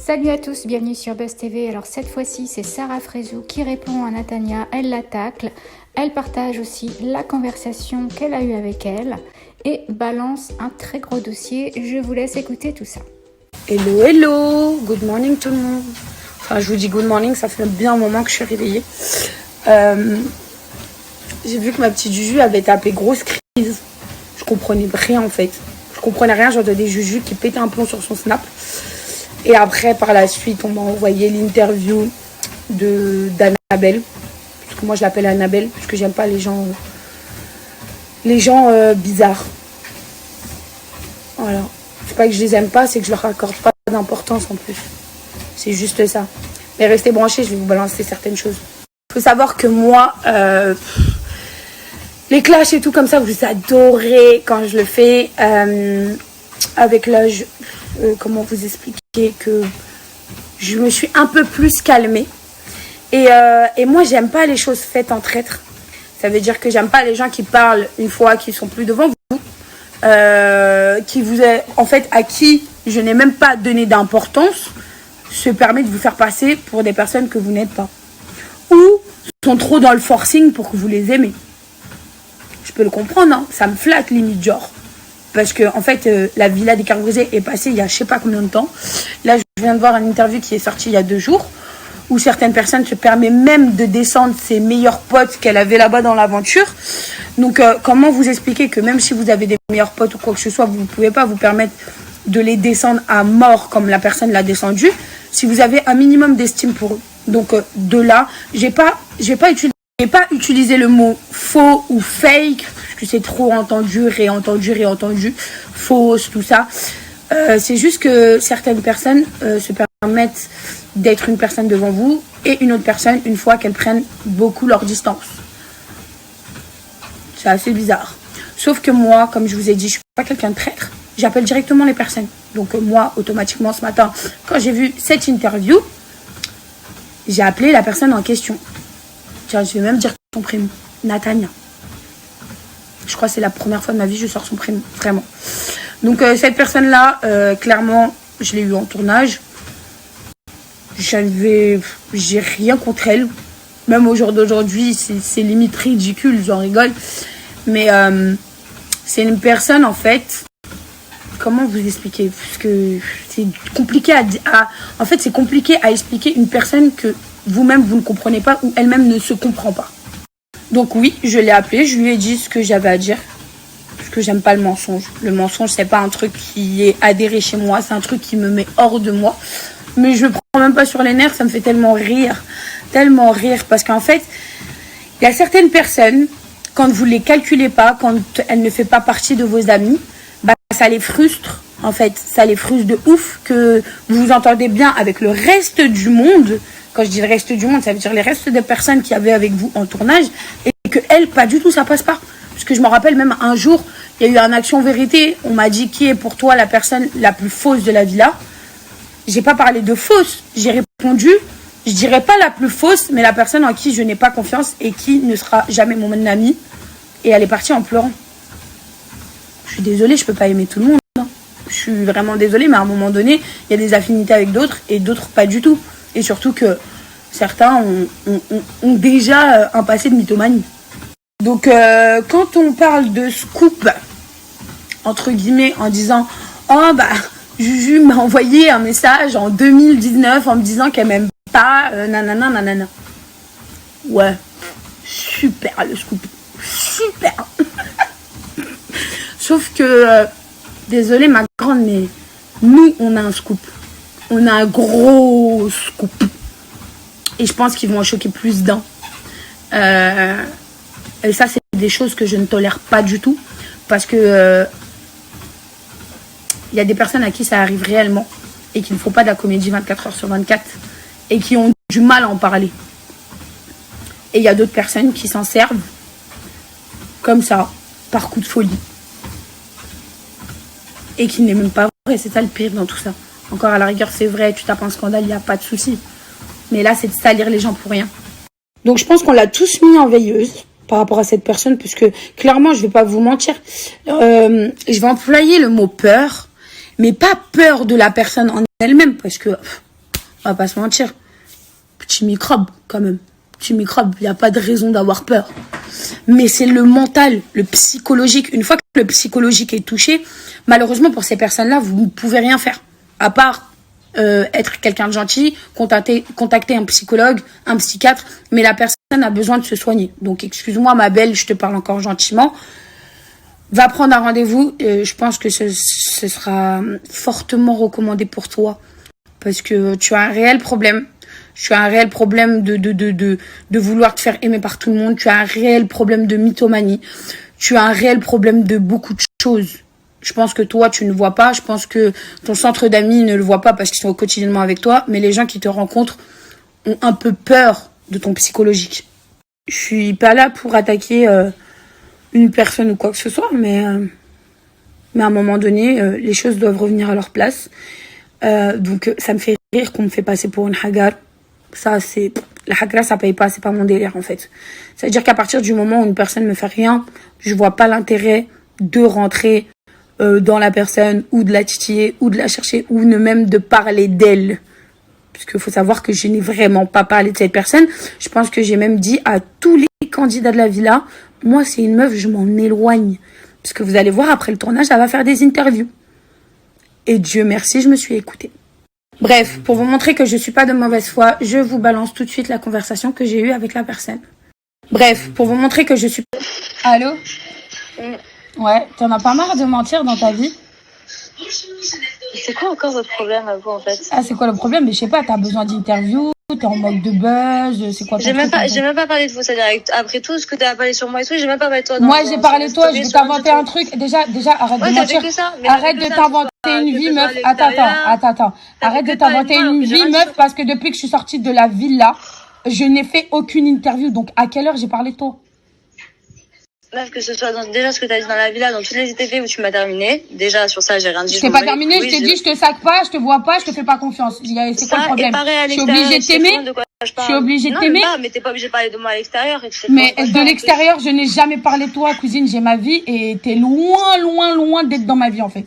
Salut à tous, bienvenue sur Buzz TV. Alors cette fois-ci, c'est Sarah Frézou qui répond à Natania. Elle la tacle, elle partage aussi la conversation qu'elle a eue avec elle et balance un très gros dossier. Je vous laisse écouter tout ça. Hello, hello, good morning tout le monde. Enfin, je vous dis good morning, ça fait bien un moment que je suis réveillée. J'ai vu que ma petite Juju avait tapé grosse crise. Je comprenais rien en fait. Je comprenais rien, j'entendais des Juju qui pétaient un plomb sur son snap. Et après, par la suite, on m'a envoyé l'interview d'Annabelle. Parce que moi, je l'appelle Annabelle, parce que j'aime pas les gens bizarres. Voilà. C'est pas que je les aime pas, c'est que je leur accorde pas d'importance en plus. C'est juste ça. Mais restez branchés, je vais vous balancer certaines choses. Il faut savoir que moi, les clashs et tout comme ça, vous adorez quand je le fais. Avec l'âge, comment vous expliquer que je me suis un peu plus calmée. Et moi, j'aime pas les choses faites en traître. Ça veut dire que j'aime pas les gens qui parlent une fois qu'ils sont plus devant vous. En fait, à qui je n'ai même pas donné d'importance, se permet de vous faire passer pour des personnes que vous n'êtes pas. Ou sont trop dans le forcing pour que vous les aimez. Je peux le comprendre, hein, ça me flatte limite genre. Parce que en fait, la Villa des Cœurs Brisés est passée il y a je sais pas combien de temps. Là, je viens de voir une interview qui est sortie il y a 2 jours, où certaines personnes se permettent même de descendre ses meilleurs potes qu'elle avait là-bas dans l'aventure. Donc, comment vous expliquer que même si vous avez des meilleurs potes ou quoi que ce soit, vous ne pouvez pas vous permettre de les descendre à mort comme la personne l'a descendu, si vous avez un minimum d'estime pour eux. Donc, de là, j'ai pas utilisé le mot faux ou fake, parce que c'est trop entendu, réentendu, fausse, tout ça. C'est juste que certaines personnes se permettent d'être une personne devant vous et une autre personne une fois qu'elles prennent beaucoup leur distance. C'est assez bizarre. Sauf que moi, comme je vous ai dit, je suis pas quelqu'un de traître. J'appelle directement les personnes. Donc moi, automatiquement, ce matin, quand j'ai vu cette interview, j'ai appelé la personne en question. Tiens, je vais même dire son prénom. Natania. Je crois que c'est la première fois de ma vie que je sors son prénom. Vraiment. Donc cette personne-là, clairement, je l'ai eu en tournage. J'ai rien contre elle. Même au jour d'aujourd'hui, c'est limite ridicule, j'en rigole. Mais c'est une personne, en fait... Comment vous expliquer? Parce que c'est compliqué en fait, c'est compliqué à expliquer une personne que vous-même, vous ne comprenez pas ou elle-même ne se comprend pas. Donc oui, je l'ai appelée, je lui ai dit ce que j'avais à dire. Parce que j'aime pas le mensonge. Le mensonge, c'est pas un truc qui est adhéré chez moi, c'est un truc qui me met hors de moi. Mais je le prends même pas sur les nerfs, ça me fait tellement rire. Tellement rire. Parce qu'en fait, il y a certaines personnes, quand vous les calculez pas, quand elles ne font pas partie de vos amis, bah, ça les frustre, en fait. Ça les frustre de ouf que vous vous entendez bien avec le reste du monde. Quand je dis le reste du monde, ça veut dire les restes des personnes qui avaient avec vous en tournage et que elles, pas du tout, ça passe pas. Parce que je me rappelle même un jour, il y a eu un action vérité. On m'a dit qui est pour toi la personne la plus fausse de la villa. J'ai pas parlé de fausse. J'ai répondu, je dirais pas la plus fausse, mais la personne en qui je n'ai pas confiance et qui ne sera jamais mon ami. Et elle est partie en pleurant. Je suis désolée, je peux pas aimer tout le monde. Hein. Je suis vraiment désolée, mais à un moment donné, il y a des affinités avec d'autres et d'autres pas du tout. Et surtout que certains ont déjà un passé de mythomanie. Donc, quand on parle de scoop, entre guillemets, en disant « Oh, bah, Juju m'a envoyé un message en 2019 en me disant qu'elle m'aime pas, nanana, nanana. » Ouais, super le scoop. Super. Sauf que, désolée ma grande, mais nous, on a un scoop. On a un gros scoop. Et je pense qu'ils vont en choquer plus d'un. Et ça, c'est des choses que je ne tolère pas du tout. Parce que y a des personnes à qui ça arrive réellement. Et qui ne font pas de la comédie 24 heures sur 24. Et qui ont du mal à en parler. Et il y a d'autres personnes qui s'en servent. Comme ça, par coup de folie. Et qui n'est même pas vrai. C'est ça le pire dans tout ça. Encore à la rigueur, c'est vrai, tu tapes un scandale, il n'y a pas de souci. Mais là, c'est de salir les gens pour rien. Donc, je pense qu'on l'a tous mis en veilleuse par rapport à cette personne, puisque clairement, je ne vais pas vous mentir. Je vais employer le mot peur, mais pas peur de la personne en elle-même, parce que On va pas se mentir. Petit microbe, quand même. Petit microbe, il n'y a pas de raison d'avoir peur. Mais c'est le mental, le psychologique. Une fois que le psychologique est touché, malheureusement pour ces personnes-là, vous ne pouvez rien faire. À part être quelqu'un de gentil, contacter un psychologue, un psychiatre. Mais la personne a besoin de se soigner. Donc excuse-moi ma belle, je te parle encore gentiment. Va prendre un rendez-vous. Je pense que ce sera fortement recommandé pour toi. Parce que tu as un réel problème. Tu as un réel problème de vouloir te faire aimer par tout le monde. Tu as un réel problème de mythomanie. Tu as un réel problème de beaucoup de choses. Je pense que toi, tu ne vois pas. Je pense que ton centre d'amis ne le voit pas parce qu'ils sont quotidiennement avec toi. Mais les gens qui te rencontrent ont un peu peur de ton psychologique. Je suis pas là pour attaquer une personne ou quoi que ce soit. Mais à un moment donné, les choses doivent revenir à leur place. Donc ça me fait rire qu'on me fait passer pour une hagar. Ça, c'est... La hagra, ça paye pas, c'est pas mon délire, en fait. C'est-à-dire qu'à partir du moment où une personne me fait rien, je vois pas l'intérêt de rentrer dans la personne, ou de la titiller, ou de la chercher, ou même de parler d'elle. Parce qu'il faut savoir que je n'ai vraiment pas parlé de cette personne. Je pense que j'ai même dit à tous les candidats de la villa, moi, c'est une meuf, je m'en éloigne. Parce que vous allez voir, après le tournage, elle va faire des interviews. Et Dieu merci, je me suis écoutée. Bref, pour vous montrer que je suis pas de mauvaise foi, je vous balance tout de suite la conversation que j'ai eue avec la personne. Bref, pour vous montrer que je suis... Allô? Ouais, t'en as pas marre de mentir dans ta vie? C'est quoi encore votre problème à vous en fait? Ah, c'est quoi le problème? Mais je sais pas, t'as besoin d'interview, t'es en mode de buzz, c'est quoi ton J'ai même truc, pas parlé de vous, c'est-à-dire après tout ce que t'as parlé sur moi et tout, j'ai même pas parlé de toi. Moi, j'ai parlé de toi, je vais t'inventer un truc. Déjà, arrête de mentir. Arrête de t'inventer une vie, meuf. Attends. Arrête de t'inventer une vie, meuf, parce que depuis que je suis sortie de la villa, je n'ai fait aucune interview. Donc, à quelle heure j'ai parlé de toi? Meuf, que ce soit déjà ce que t'as dit dans la villa, dans toutes les ITV où tu m'as terminé. Déjà, sur ça, j'ai rien dit. Je t'ai pas terminé, je t'ai dit, je te sac pas, je te vois pas, je te fais pas confiance. C'est quoi le problème? Je suis obligée de t'aimer? Je suis obligée de t'aimer? Non, mais t'es pas obligée de parler de moi à l'extérieur. Mais de l'extérieur, je n'ai jamais parlé de toi, cousine, j'ai ma vie et t'es loin d'être dans ma vie, en fait.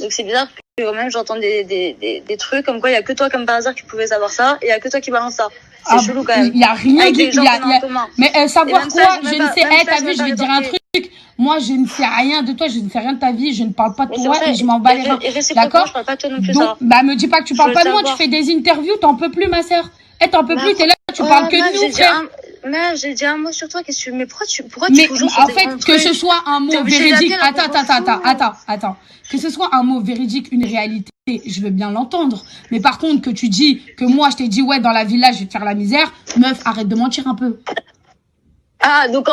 Donc c'est bizarre que quand même j'entends des trucs comme quoi il y a que toi comme par hasard qui pouvais savoir ça et il y a que toi qui balance ça. C'est chelou quand même. Il y a rien du tout. Mais savoir quoi? Ça, Je ne sais. T'as vu, je vais te dire un truc. Moi, je ne sais rien de toi, je ne sais rien de ta vie, je ne parle pas de toi et je m'en bats les reins. D'accord? Je parle pas de toi non plus. Donc, bah me dis pas que tu parles pas de moi, tu fais des interviews, t'en peux plus, ma sœur. T'en peux plus, t'es là, tu parles que de nous, frère. Mais j'ai dit un mot sur toi, qu'est-ce que tu... Mais pourquoi mais en fait, que ce soit un mot véridique, attends. Que ce soit un mot véridique, une réalité, je veux bien l'entendre. Mais par contre, que tu dis que moi, je t'ai dit, ouais, dans la villa, je vais te faire la misère, meuf, arrête de mentir un peu. Ah, donc,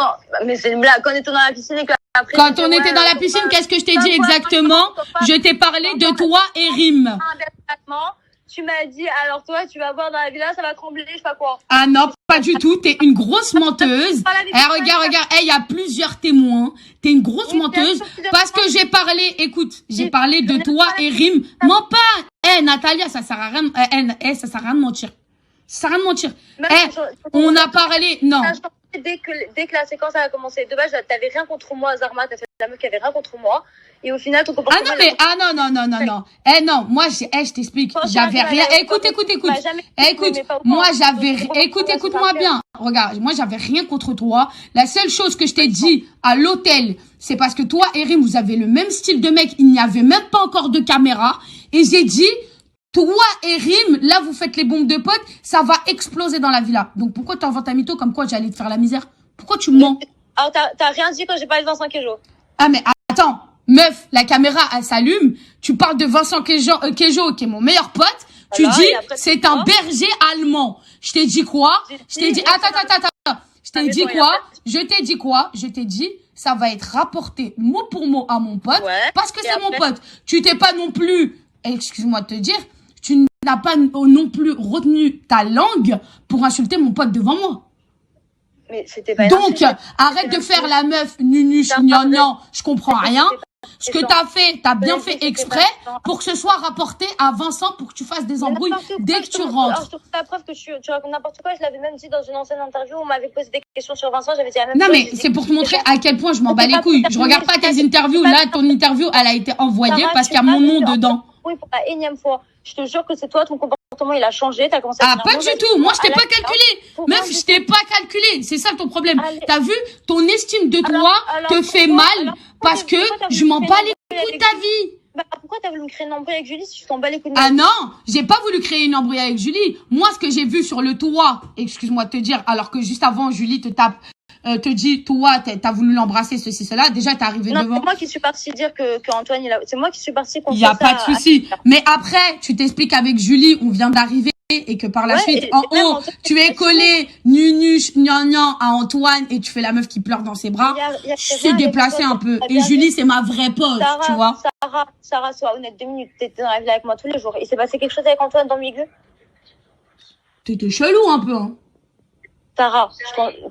mais c'est une blague. Quand on était dans la piscine et que après... Quand on était dans la piscine, qu'est-ce que je t'ai dit exactement? Je t'ai parlé de toi et Rim. Tu m'as dit, alors toi, tu vas voir dans la villa, ça va trembler, je sais pas quoi. Ah non, pas du tout. T'es une grosse menteuse. Regarde. Il y a plusieurs témoins. T'es une grosse menteuse parce que j'ai parlé, écoute, j'ai parlé de toi et Rim. Mens pas. Natalia, ça sert à rien, ça sert à rien de mentir. Ça sert à rien de mentir. On a parlé, non. Dès que la séquence a commencé, de base, t'avais rien contre moi, Zarma, t'as fait la meuf qui avait rien contre moi. Et au final, ton comportement... non. Non, moi, je t'explique. J'avais rien. Écoute. Écoute-moi bien. Regarde, moi, j'avais rien contre toi. La seule chose que je t'ai dit à l'hôtel, c'est parce que toi et Rim, vous avez le même style de mec. Il n'y avait même pas encore de caméra. Et j'ai dit... Toi et Rim, là, vous faites les bombes de potes, ça va exploser dans la villa. Donc, pourquoi t'inventes un mytho comme quoi j'allais te faire la misère? Pourquoi tu mens? Alors, t'as rien dit quand j'ai parlé de Vincent Kejo. Ah, mais attends, meuf, la caméra, elle s'allume. Tu parles de Vincent Kejo, qui est mon meilleur pote. Tu dis, c'est un berger allemand. Je t'ai dit quoi? Je t'ai dit, attends. Je t'ai dit quoi? Je t'ai dit, ça va être rapporté mot pour mot à mon pote. Parce que c'est mon pote. Tu t'es pas non plus, excuse-moi de te dire, tu n'as pas non plus retenu ta langue pour insulter mon pote devant moi. Mais c'était pas donc, arrête de faire la meuf nunuche, gnangnan, je comprends rien. Ce que t'as fait, t'as bien fait exprès pour que ce soit rapporté à Vincent pour que tu fasses des embrouilles dès que tu rentres. Je trouve la preuve que tu racontes n'importe quoi. Je l'avais même dit dans une ancienne interview où on m'avait posé des questions sur Vincent. J'avais dit la même chose. Non, mais c'est pour te montrer à quel point je m'en bats les couilles. Je regarde pas tes interviews. Là, ton interview, elle a été envoyée parce qu'il y a mon nom dedans. Oui, pour la énième fois. Je te jure que c'est toi, ton comportement, il a changé. T'as commencé à Ah, pas du tout. Moi, je t'ai pas calculé. Meuf, je t'ai pas calculé. C'est ça ton problème. T'as vu, ton estime de toi te fait mal parce que je m'en bats les couilles de ta vie. Bah, pourquoi t'as voulu me créer une embrouille avec Julie si tu t'en bats les couilles de Ah non, j'ai pas voulu créer une embrouille avec Julie. Moi, ce que j'ai vu sur le toit, excuse-moi de te dire, alors que juste avant, Julie te tape, te dit, toi, t'as voulu l'embrasser, ceci, cela. Déjà, t'es arrivé devant. C'est moi qui suis partie dire que Antoine, c'est moi qui suis partie contre ça. Il y a pas de souci. Mais après, tu t'expliques avec Julie, on vient d'arriver et que par la suite, en haut, tu es collé, nunuche, gnangnan à Antoine et tu fais la meuf qui pleure dans ses bras. Tu t'es déplacé un peu. Et Julie, c'est ma vraie pote, tu vois. Sarah, sois honnête 2 minutes. T'étais dans la ville avec moi tous les jours. Il s'est passé quelque chose avec Antoine dans Migu? T'étais chelou un peu, hein. Sarah,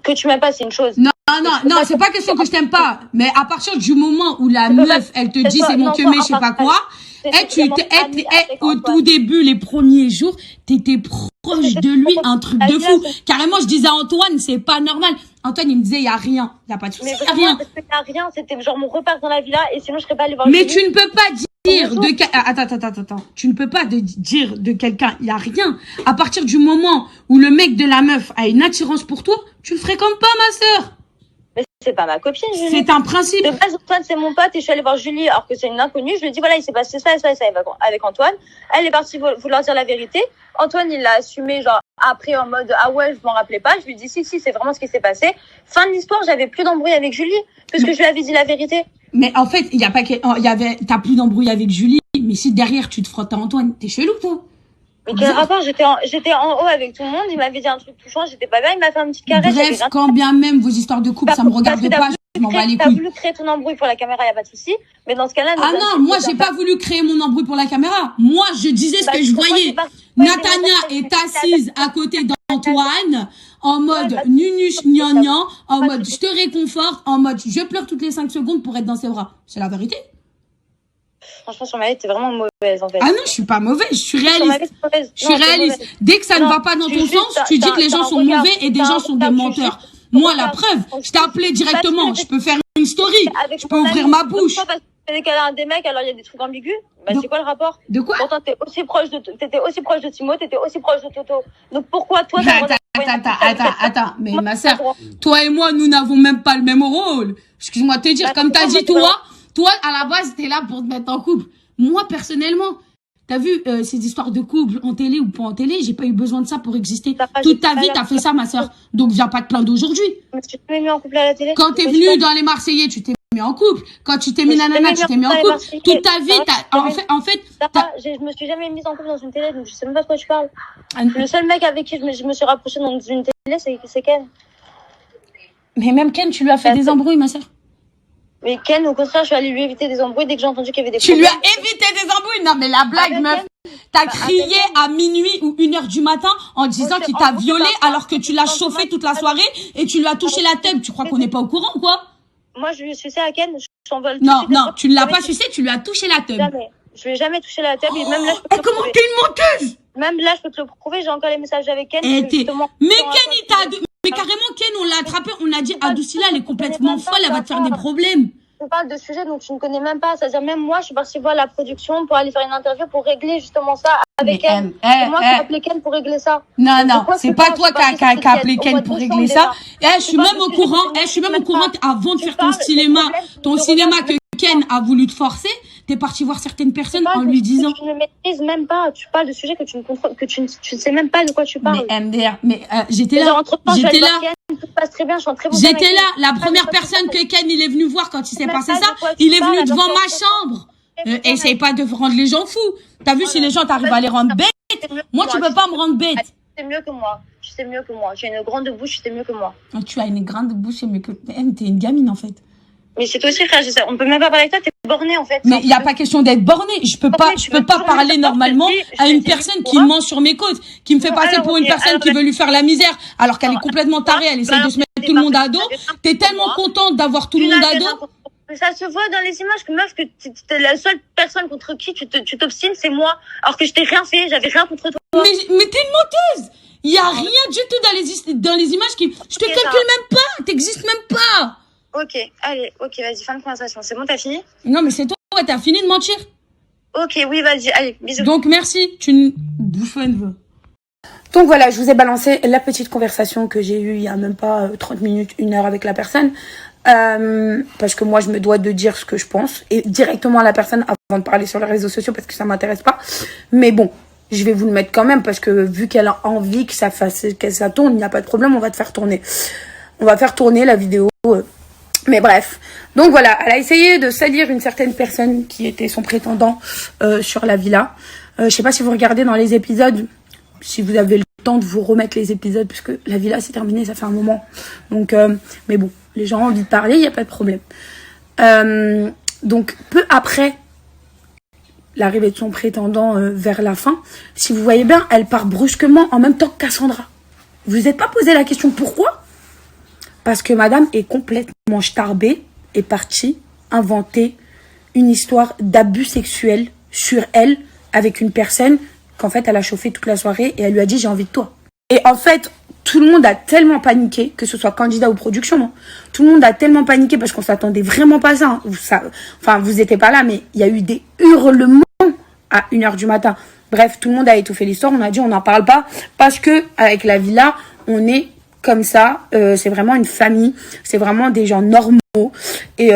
que tu m'aimes pas, c'est une chose. Non, c'est pas question que je t'aime pas. Mais à partir du moment où la meuf, elle te dit c'est mon queumé, je sais pas quoi, au tout début, les premiers jours, t'étais proche de lui, un truc de fou. Carrément, je disais à Antoine, c'est pas normal. Antoine, il me disait, y a rien. Y a pas de souci, y a rien. Y a rien, c'était genre mon repas dans la villa et sinon je serais pas allée voir. Mais tu ne peux pas dire attends. Tu ne peux pas dire de quelqu'un, y a rien. À partir du moment où le mec de la meuf a une attirance pour toi, tu le fréquentes pas, ma sœur. Mais c'est pas ma copine, Julie. C'est un principe. De base, Antoine, c'est mon pote et je suis allée voir Julie alors que c'est une inconnue. Je lui ai dit, voilà, il s'est passé ça avec Antoine. Elle est partie vouloir dire la vérité. Antoine, il l'a assumé, genre, après, en mode, ah ouais, je m'en rappelais pas. Je lui ai dit, si, c'est vraiment ce qui s'est passé. Fin de l'histoire, j'avais plus d'embrouille avec Julie, puisque je lui avais dit la vérité. Mais en fait, t'as plus d'embrouille avec Julie, mais si derrière tu te frottes à Antoine, t'es chelou, toi. Mais quel rapport? J'étais en haut avec tout le monde, il m'avait dit un truc touchant, j'étais pas bien, il m'a fait un petit carré. Bref, quand bien même vos histoires de couple, ça me regarde pas, je m'en bats les couilles. T'as voulu créer ton embrouille pour la caméra, y a pas de souci. Mais dans ce cas-là, ah non, moi j'ai pas voulu créer mon embrouille pour la caméra. Moi, je disais ce que je voyais. Natania est assise à côté d'Antoine, en mode nunuche gnangnan, en mode je te réconforte, en mode je pleure toutes les 5 secondes pour être dans ses bras. C'est la vérité. Franchement, sur ma vie, t'es vraiment mauvaise, en fait. Ah non, je suis pas mauvaise, je suis réaliste. Je suis réaliste. Dès que ça ne va pas dans ton sens, tu dis que les gens sont mauvais et des gens sont des menteurs. Moi, la preuve, je t'ai appelé directement. Je peux faire une story. Je peux ouvrir ma bouche. T'es qu'elle a un des mecs, alors il y a des trucs ambigus. Bah, c'est quoi le rapport? De quoi? Pourtant, t'étais aussi proche de Timo, t'étais aussi proche de Toto. Donc pourquoi toi, Attends, mais ma sœur, toi et moi, nous n'avons même pas le même rôle. Excuse-moi de te dire, comme t'as dit, toi, à la base, t'es là pour te mettre en couple. Moi, personnellement, t'as vu ces histoires de couple en télé ou pas en télé, j'ai pas eu besoin de ça pour exister. Toute ta vie, t'as fait ça, ma sœur. Donc, viens pas te plaindre d'aujourd'hui. Mais tu t'es mis en couple à la télé? Quand t'es venu dans les Marseillais, tu t'es mis en couple. Quand tu t'es mis nanana, tu t'es mis en couple. Toute ta vie, en fait, je me suis jamais mise en couple dans une télé, donc je sais même pas de quoi tu parles. Le seul mec avec qui je me suis rapprochée dans une télé, c'est Ken. Mais même Ken, tu lui as fait des embrouilles, ma sœur. Mais Ken, au contraire, je suis allée lui éviter des embrouilles dès que j'ai entendu qu'il y avait des problèmes. Tu lui as évité des embrouilles? Non, mais la blague, meuf. T'as crié à minuit ou 1h du matin en disant qu'il t'a violé alors que tu l'as chauffé toute la soirée et tu lui as touché la tête. Tu crois qu'on n'est pas au courant ou quoi? Moi, je lui ai sucé à Ken, je t'envole. Non, tu ne l'as pas sucé, tu lui as touché la tête. Jamais. Je lui ai jamais touché la tête. Et même là, je peux te le comment prouver. T'es une menteuse? Même là, je peux te le prouver. J'ai encore les messages avec Ken. Mais Ken, il t'a... Mais carrément, Ken, on l'a attrapé. On a dit, Adoucila, elle est complètement folle. Elle va te faire des problèmes. On parle de sujets dont tu ne connais même pas. C'est-à-dire, même moi, je suis partie voir la production pour aller faire une interview pour régler justement ça avec Ken. C'est moi qui ai appelé Ken pour régler ça. Non, c'est pas toi qui as appelé Ken pour régler ça. Je suis même au courant, avant de faire ton cinéma que Ken a voulu te forcer, t'es parti voir certaines personnes en lui disant. Tu ne maîtrises même pas. Tu parles de sujets que tu ne sais même pas de quoi tu parles. Mais MDR, j'étais là. J'étais là. Tout passe très bien, je suis en très bon J'étais là. La première personne que Ken il est venu voir quand il s'est passé ça, il est venu devant ma chambre. Essaye pas de rendre les gens fous. T'as vu si les gens t'arrivent à les rendre bêtes? Moi, tu peux pas me rendre bête. Tu sais mieux que moi. Tu sais mieux que moi. Tu as une grande bouche, tu sais mieux que moi. Tu as une grande bouche, mais que t'es une gamine en fait. Mais c'est toi aussi, frère, je sais. On peut même pas parler avec toi, t'es borné, en fait. Mais il n'y a pas question d'être borné. Je peux pas parler normalement à une personne qui ment sur mes côtes, qui me fait passer pour une personne qui veut lui faire la misère, alors qu'elle est complètement tarée, elle essaie de se mettre tout le monde à dos. T'es tellement contente d'avoir tout le monde à dos. Ça se voit dans les images que meuf, que t'es la seule personne contre qui tu t'obstines, c'est moi. Alors que je t'ai rien fait, j'avais rien contre toi. Mais t'es une menteuse. Il y a rien du tout dans les images qui, je te calcule même pas, t'existes même pas. Ok, allez, vas-y, fin de conversation. C'est bon, t'as fini? Non, mais c'est toi, t'as fini de mentir. Ok, oui, vas-y, allez, bisous. Donc, merci. Tu ne bouges pas une veux. Donc voilà, je vous ai balancé la petite conversation que j'ai eue il y a même pas 30 minutes, 1 heure avec la personne. Parce que moi, je me dois de dire ce que je pense. Et directement à la personne avant de parler sur les réseaux sociaux parce que ça m'intéresse pas. Mais bon, je vais vous le mettre quand même parce que vu qu'elle a envie que ça tourne, il n'y a pas de problème, on va te faire tourner. On va faire tourner la vidéo. Mais bref. Donc voilà, elle a essayé de salir une certaine personne qui était son prétendant sur la villa. Je sais pas si vous regardez dans les épisodes, si vous avez le temps de vous remettre les épisodes, puisque la villa c'est terminé, ça fait un moment. Donc, mais bon, les gens ont envie de parler, il n'y a pas de problème. Donc, peu après l'arrivée de son prétendant vers la fin, si vous voyez bien, elle part brusquement en même temps que Cassandra. Vous n'êtes pas posé la question pourquoi? Parce que madame est complètement starbée, est partie inventer une histoire d'abus sexuel sur elle avec une personne qu'en fait elle a chauffé toute la soirée et elle lui a dit j'ai envie de toi. Et en fait, tout le monde a tellement paniqué, que ce soit candidat ou production, hein. Tout le monde a tellement paniqué parce qu'on s'attendait vraiment pas à ça. Enfin, vous étiez pas là, mais il y a eu des hurlements à 1h du matin. Bref, tout le monde a étouffé l'histoire. On a dit on n'en parle pas parce que avec la villa, on est comme ça. C'est vraiment une famille. C'est vraiment des gens normaux. Et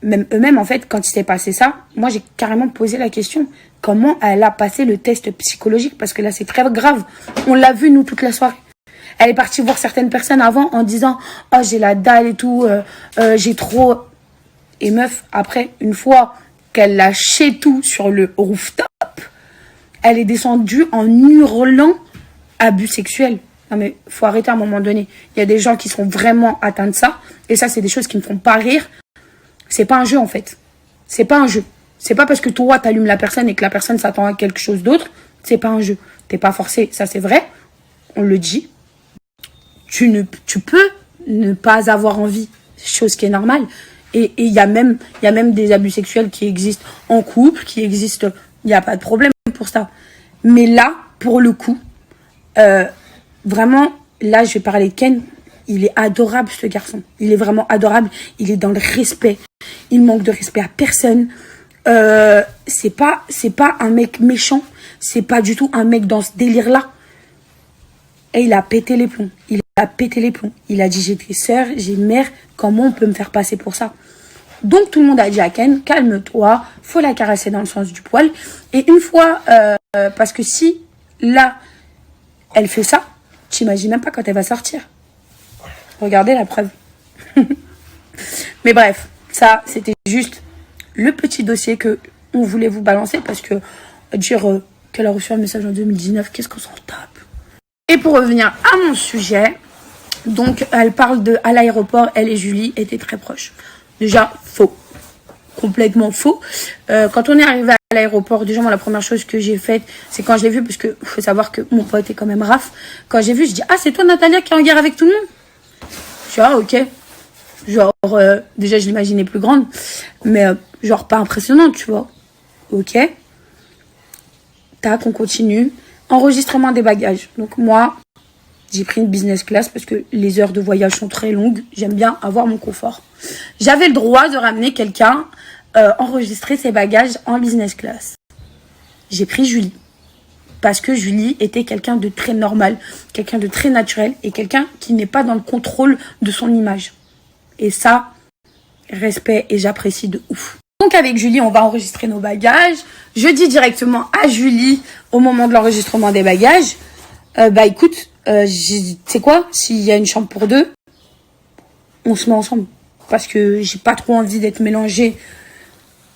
même eux-mêmes, en fait, quand il s'est passé ça, moi j'ai carrément posé la question. Comment elle a passé le test psychologique? Parce que là, c'est très grave. On l'a vu, nous, toute la soirée. Elle est partie voir certaines personnes avant en disant « Oh, j'ai la dalle et tout, j'ai trop... » Et meuf, après, une fois qu'elle lâchait tout sur le rooftop, elle est descendue en hurlant abus sexuel. Non mais, faut arrêter à un moment donné. Il y a des gens qui sont vraiment atteints de ça. Et ça, c'est des choses qui me font pas rire. C'est pas un jeu, en fait. C'est pas un jeu. C'est pas parce que toi, t'allumes la personne et que la personne s'attend à quelque chose d'autre. C'est pas un jeu. T'es pas forcé. Ça, c'est vrai. On le dit. Tu peux ne pas avoir envie. Chose qui est normale. Et il y a même des abus sexuels qui existent en couple, qui existent. Il n'y a pas de problème pour ça. Mais là, pour le coup, vraiment, là, je vais parler de Ken. Il est adorable, ce garçon. Il est vraiment adorable. Il est dans le respect. Il manque de respect à personne. C'est pas un mec méchant. C'est pas du tout un mec dans ce délire-là. Et il a pété les plombs. Il a pété les plombs. Il a dit, j'ai des sœurs, j'ai une mère. Comment on peut me faire passer pour ça? Donc, tout le monde a dit à Ken, calme-toi. Faut la caresser dans le sens du poil. Et une fois, parce que si, là, elle fait ça, t'imagines même pas quand elle va sortir. Regardez la preuve. Mais bref, ça, c'était juste le petit dossier que on voulait vous balancer parce que dire qu'elle a reçu un message en 2019, qu'est-ce qu'on s'en tape. Et pour revenir à mon sujet, donc elle parle de à l'aéroport, elle et Julie étaient très proches. Déjà, faux. Complètement faux. Quand on est arrivé à l'aéroport, déjà moi la première chose que j'ai faite, c'est quand je l'ai vu, parce que faut savoir que mon pote est quand même Raph, quand j'ai vu, je dis ah c'est toi Natalia qui est en guerre avec tout le monde. Je suis ah ok. Genre déjà je l'imaginais plus grande, mais genre pas impressionnante, tu vois. Ok. Tac, on continue. Enregistrement des bagages. Donc moi, j'ai pris une business class parce que les heures de voyage sont très longues. J'aime bien avoir mon confort. J'avais le droit de ramener quelqu'un enregistrer ses bagages en business class. J'ai pris Julie. Parce que Julie était quelqu'un de très normal, quelqu'un de très naturel et quelqu'un qui n'est pas dans le contrôle de son image. Et ça, respect et j'apprécie de ouf. Donc avec Julie, on va enregistrer nos bagages. Je dis directement à Julie, au moment de l'enregistrement des bagages, bah écoute, c'est quoi, s'il y a une chambre pour deux, on se met ensemble. Parce que j'ai pas trop envie d'être mélangée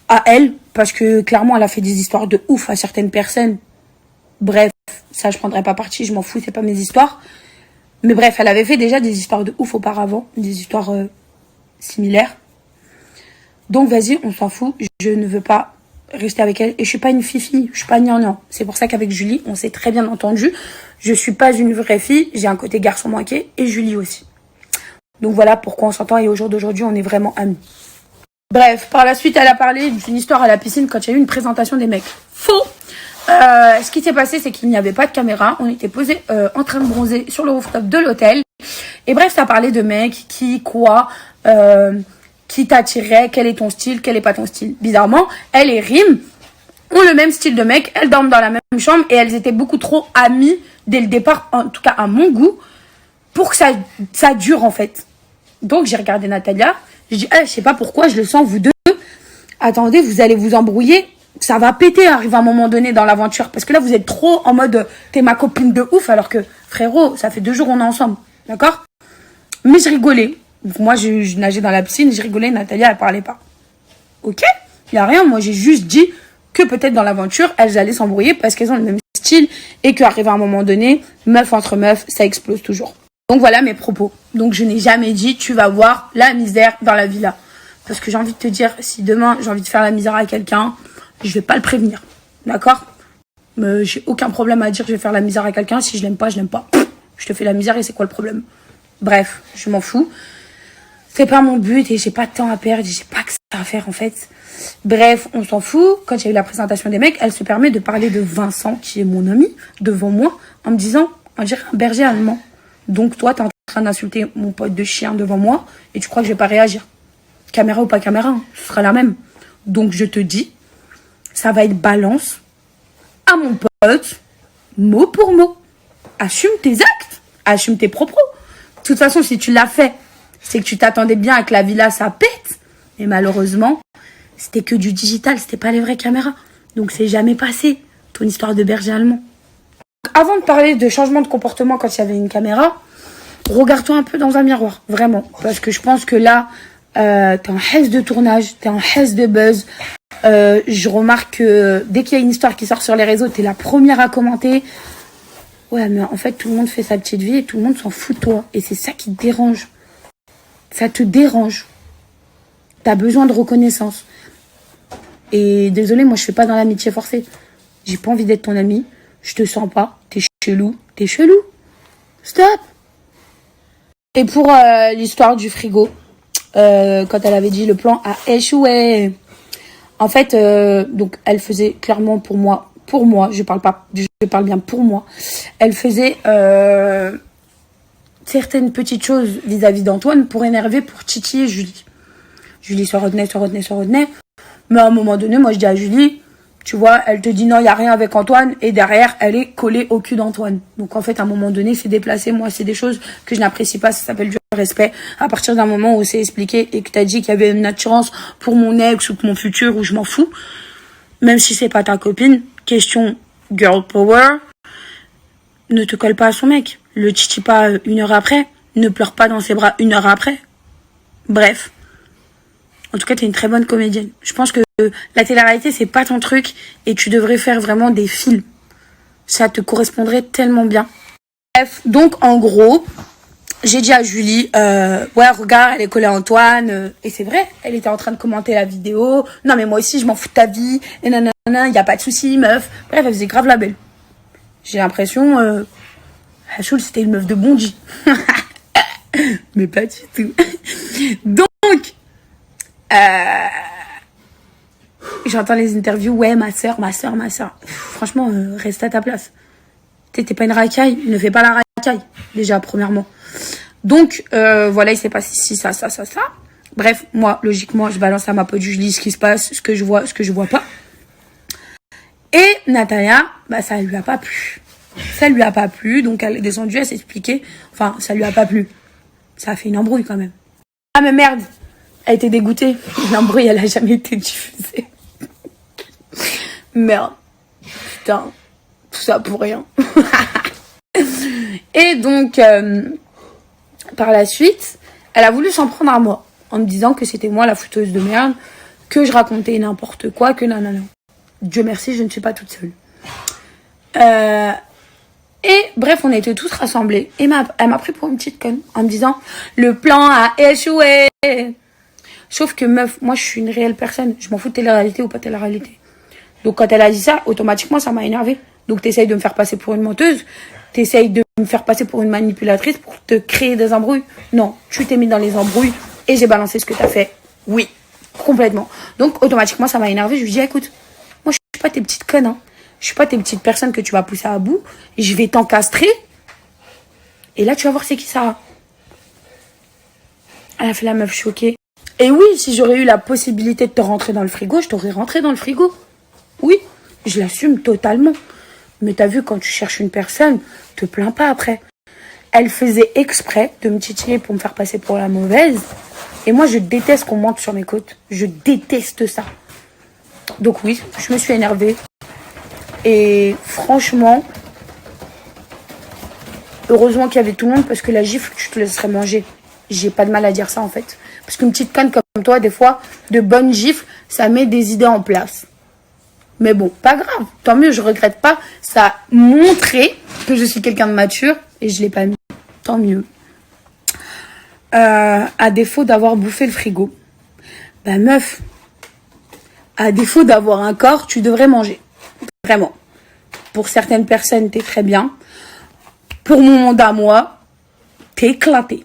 à elle, parce que clairement, elle a fait des histoires de ouf à certaines personnes. Bref, ça, je prendrai pas parti, je m'en fous, c'est pas mes histoires. Mais bref, elle avait fait déjà des histoires de ouf auparavant, des histoires similaires. Donc vas-y, on s'en fout, je ne veux pas rester avec elle. Et je suis pas une fifi, je suis pas gnangnan. C'est pour ça qu'avec Julie, on s'est très bien entendu. Je suis pas une vraie fille, j'ai un côté garçon manqué, et Julie aussi. Donc voilà pourquoi on s'entend, et au jour d'aujourd'hui, on est vraiment amis. Bref, par la suite, elle a parlé d'une histoire à la piscine quand il y a eu une présentation des mecs. Faux. Ce qui s'est passé, c'est qu'il n'y avait pas de caméra. On était posés en train de bronzer sur le rooftop de l'hôtel. Et bref, ça parlait de mecs, qui, quoi, qui t'attirait, quel est ton style, quel est pas ton style. Bizarrement, elle et Rim, ont le même style de mec, elles dorment dans la même chambre et elles étaient beaucoup trop amies dès le départ, en tout cas à mon goût, pour que ça dure en fait. Donc j'ai regardé Natalia, j'ai dit, je sais pas pourquoi, je le sens, vous deux, attendez, vous allez vous embrouiller, ça va péter, arrive à un moment donné dans l'aventure, parce que là vous êtes trop en mode, t'es ma copine de ouf, alors que frérot, ça fait 2 jours on est ensemble, d'accord? Mais je rigolais, moi je nageais dans la piscine, je rigolais, Natalia elle parlait pas. Ok, il y a rien, moi j'ai juste dit que peut-être dans l'aventure, elles allaient s'embrouiller parce qu'elles ont le même style et qu'arrive à un moment donné, meuf entre meufs, ça explose toujours. Donc voilà mes propos. Donc je n'ai jamais dit tu vas voir la misère dans la villa. Parce que j'ai envie de te dire, si demain j'ai envie de faire la misère à quelqu'un, je vais pas le prévenir. D'accord? J'ai aucun problème à dire je vais faire la misère à quelqu'un. Si je l'aime pas, je l'aime pas. Je te fais la misère et c'est quoi le problème? Bref, je m'en fous. C'est pas mon but et j'ai pas de temps à perdre. J'ai pas que ça à faire en fait. Bref, on s'en fout. Quand il y a eu la présentation des mecs, elle se permet de parler de Vincent, qui est mon ami, devant moi, en me disant, on dirait un berger allemand. Donc toi, t'es en train d'insulter mon pote de chien devant moi et tu crois que je vais pas réagir. Caméra ou pas caméra, hein, ce sera la même. Donc je te dis, ça va être balance à mon pote, mot pour mot. Assume tes actes, assume tes propos. De toute façon, si tu l'as fait, c'est que tu t'attendais bien à que la villa, ça pète. Mais malheureusement, c'était que du digital, c'était pas les vraies caméras. Donc c'est jamais passé, ton histoire de berger allemand. Avant de parler de changement de comportement quand il y avait une caméra, regarde-toi un peu dans un miroir, vraiment. Parce que je pense que là, t'es en haisse de tournage, t'es en haisse de buzz. Je remarque que dès qu'il y a une histoire qui sort sur les réseaux, t'es la première à commenter. Ouais, mais en fait, tout le monde fait sa petite vie et tout le monde s'en fout de toi. Et c'est ça qui te dérange. Ça te dérange. T'as besoin de reconnaissance. Et désolé, moi, je fais pas dans l'amitié forcée. J'ai pas envie d'être ton ami. Je te sens pas. T'es chelou. T'es chelou. Stop. Et pour l'histoire du frigo, quand elle avait dit le plan a échoué. En fait, donc elle faisait clairement pour moi, je parle bien pour moi. Elle faisait certaines petites choses vis-à-vis d'Antoine pour énerver, pour titiller Julie. Julie se retenait. Mais à un moment donné, moi je dis à Julie, tu vois, elle te dit non, il n'y a rien avec Antoine, et derrière, elle est collée au cul d'Antoine. Donc en fait, à un moment donné, c'est déplacé. Moi, c'est des choses que je n'apprécie pas, ça s'appelle du respect. À partir d'un moment où c'est expliqué et que tu as dit qu'il y avait une attirance pour mon ex ou pour mon futur, ou je m'en fous, même si c'est pas ta copine, question girl power, ne te colle pas à son mec. Le titi pas 1 heure après, ne pleure pas dans ses bras 1 heure après. Bref. En tout cas, t'es une très bonne comédienne. Je pense que la télé-réalité, c'est pas ton truc et tu devrais faire vraiment des films. Ça te correspondrait tellement bien. Bref, donc en gros, j'ai dit à Julie, ouais, regarde, elle est collée à Antoine. Et c'est vrai, elle était en train de commenter la vidéo. Non, mais moi aussi, je m'en fous de ta vie. Et nanana, y a pas de souci, meuf. Bref, elle faisait grave la belle. J'ai l'impression, Hachoul, c'était une meuf de Bondy. Mais pas du tout. Donc, j'entends les interviews, ouais, ma soeur. Franchement, reste à ta place. T'es pas une racaille, ne fais pas la racaille, déjà, premièrement. Donc, voilà, il s'est passé ci, ça. Bref, moi, logiquement, je balance à ma pote Julie ce qui se passe, ce que je vois, ce que je vois pas. Et Natalia, bah, ça lui a pas plu. Donc elle est descendue, elle s'est expliquée. Enfin, ça lui a pas plu. Ça a fait une embrouille quand même. Ah, mais merde! Elle était dégoûtée. L'embrouille, elle a jamais été diffusée. Merde. Putain. Tout ça pour rien. Et donc, par la suite, elle a voulu s'en prendre à moi. En me disant que c'était moi la fouteuse de merde. Que je racontais n'importe quoi. Que non. Dieu merci, je ne suis pas toute seule. Et bref, on était tous rassemblés. Et elle m'a pris pour une petite conne. En me disant, le plan a échoué. Sauf que meuf, moi je suis une réelle personne. Je m'en fous de télé-réalité ou pas télé-réalité. Donc quand elle a dit ça, automatiquement ça m'a énervé. Donc t'essayes de me faire passer pour une menteuse. T'essayes de me faire passer pour une manipulatrice pour te créer des embrouilles. Non, tu t'es mis dans les embrouilles et j'ai balancé ce que t'as fait. Oui, complètement. Donc automatiquement ça m'a énervé. Je lui dis écoute, moi je suis pas tes petites connes. Hein. Je suis pas tes petites personnes que tu vas pousser à bout. Je vais t'encastrer. Et là tu vas voir c'est qui ça. Elle a fait la meuf choquée. Et oui, si j'aurais eu la possibilité de te rentrer dans le frigo, je t'aurais rentré dans le frigo. Oui, je l'assume totalement. Mais t'as vu, quand tu cherches une personne, te plains pas après. Elle faisait exprès de me titiller pour me faire passer pour la mauvaise. Et moi, je déteste qu'on mente sur mes côtes. Je déteste ça. Donc oui, je me suis énervée. Et franchement, heureusement qu'il y avait tout le monde parce que la gifle, tu te laisserais manger. J'ai pas de mal à dire ça en fait. Parce qu'une petite conne comme toi, des fois, de bonnes gifles, ça met des idées en place. Mais bon, pas grave. Tant mieux, je regrette pas. Ça a montré que je suis quelqu'un de mature et je l'ai pas mis. Tant mieux. À défaut d'avoir bouffé le frigo. Bah meuf, à défaut d'avoir un corps, tu devrais manger. Vraiment. Pour certaines personnes, t'es très bien. Pour mon monde à moi, t'es éclaté.